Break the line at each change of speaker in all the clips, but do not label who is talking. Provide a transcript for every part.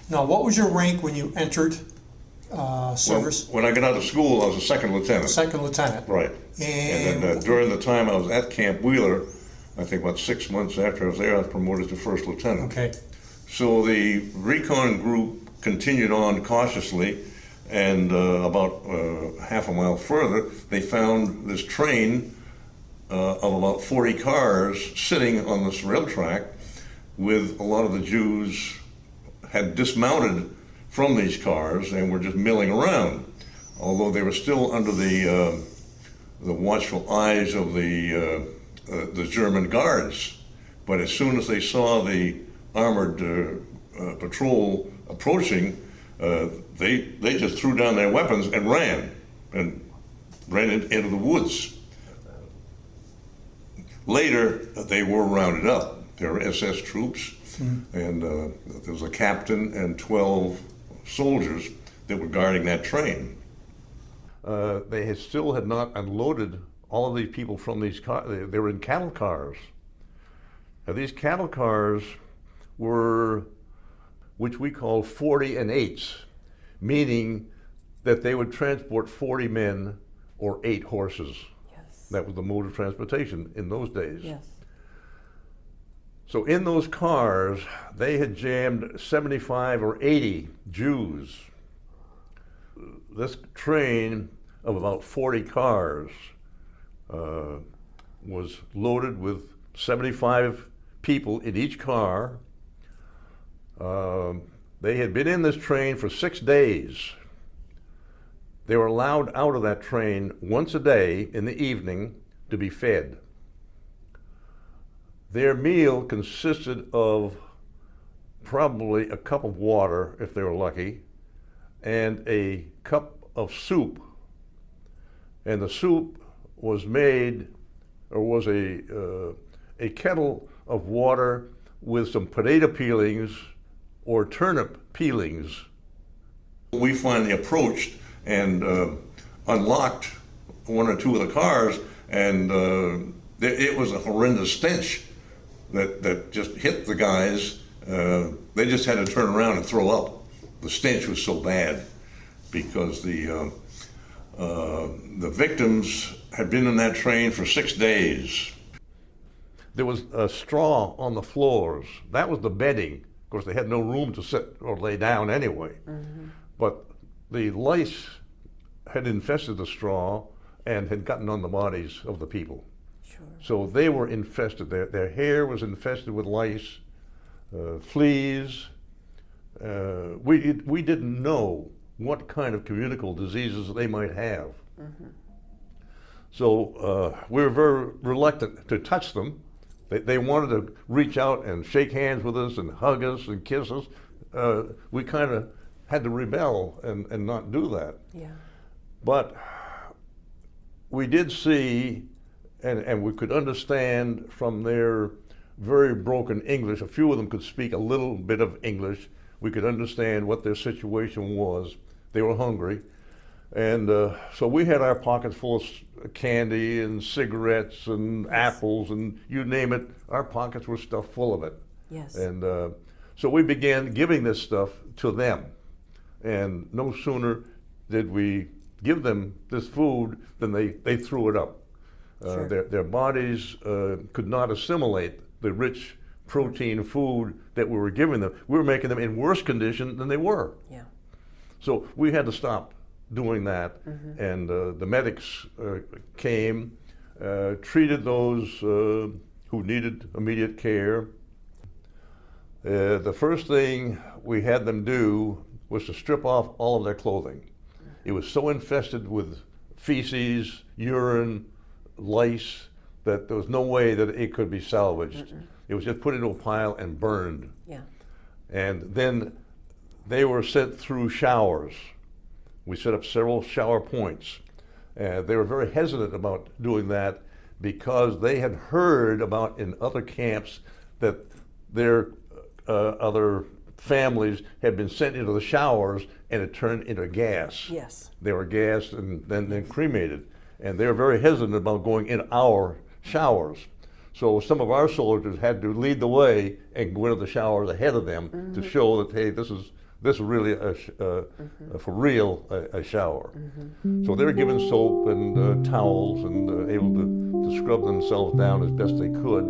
Now, what was your rank when you entered service?
Well, when I got out of school, I was a second lieutenant.
Second lieutenant.
Right. And then during the time I was at Camp Wheeler, I think about 6 months after I was there, I was promoted to first lieutenant.
Okay.
So the recon group continued on cautiously, and about half a mile further, they found this train of about 40 cars sitting on this rail track with a lot of the Jews had dismounted from these cars and were just milling around, although they were still under the watchful eyes of the German guards. But as soon as they saw the armored patrol approaching, they just threw down their weapons and ran into the woods. Later, they were rounded up. They were SS troops, and there was a captain and 12 soldiers that were guarding that train. They still had not unloaded all of these people from these cars. They were in cattle cars. Now, these cattle cars were, which we call 40 and 8s, meaning that they would transport 40 men or 8 horses.
Yes.
That was the mode of transportation in those days.
Yes.
So in those cars, they had jammed 75 or 80 Jews. This train of about 40 cars was loaded with 75 people in each car. They had been in this train for 6 days. They were allowed out of that train once a day in the evening to be fed. Their meal consisted of probably a cup of water, if they were lucky, and a cup of soup. And the soup was made, or was a kettle of water with some potato peelings or turnip peelings. We finally approached and unlocked one or two of the cars, and it was a horrendous stench that just hit the guys. They just had to turn around and throw up. The stench was so bad because the victims had been in that train for 6 days. There was straw on the floors. That was the bedding. Of course, they had no room to sit or lay down anyway. Mm-hmm. But the lice had infested the straw and had gotten on the bodies of the people.
Sure.
So they were infested. Their hair was infested with lice, fleas. We didn't know what kind of communicable diseases they might have. Mm-hmm. So we were very reluctant to touch them. They wanted to reach out and shake hands with us and hug us and kiss us. We kind of had to rebel and not do that.
Yeah.
But we did see, and we could understand from their very broken English, a few of them could speak a little bit of English. We could understand what their situation was. They were hungry. And so we had our pockets full of candy and cigarettes and apples and you name it, our pockets were stuffed full of it.
Yes.
And so we began giving this stuff to them. And no sooner did we give them this food than they threw it up.
Sure.
Their bodies could not assimilate the rich protein food that we were giving them. We were making them in worse condition than they were.
Yeah.
So we had to stop doing that, mm-hmm. and the medics came, treated those who needed immediate care. The first thing we had them do was to strip off all of their clothing. Mm-hmm. It was so infested with feces, urine, lice, that there was no way that it could be salvaged. Mm-mm. It was just put into a pile and burned.
Yeah.
And then they were sent through showers. We set up several shower points. They were very hesitant about doing that because they had heard about in other camps that their other families had been sent into the showers and it turned into gas.
Yes.
They were gassed and then cremated. And they were very hesitant about going in our showers. So some of our soldiers had to lead the way and go into the showers ahead of them, mm-hmm. to show that, hey, this is
this is really, for real, a shower. So they're given soap and towels and able to scrub themselves down as best they could.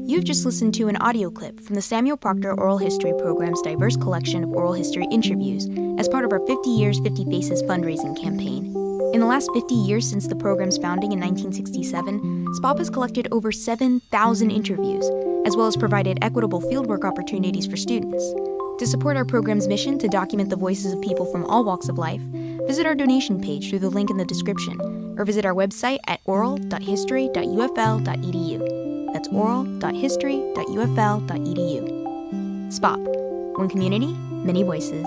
You've just listened to an audio clip from the Samuel Proctor Oral History Program's diverse collection of oral history interviews as part of our 50 Years, 50 Faces fundraising campaign. In the last 50 years since the program's founding in 1967, SPOHP has collected over 7,000 interviews, as well as provided equitable fieldwork opportunities for students. To support our program's mission to document the voices of people from all walks of life, visit our donation page through the link in the description, or visit our website at oral.history.ufl.edu. That's oral.history.ufl.edu. SPOHP. One community, many voices.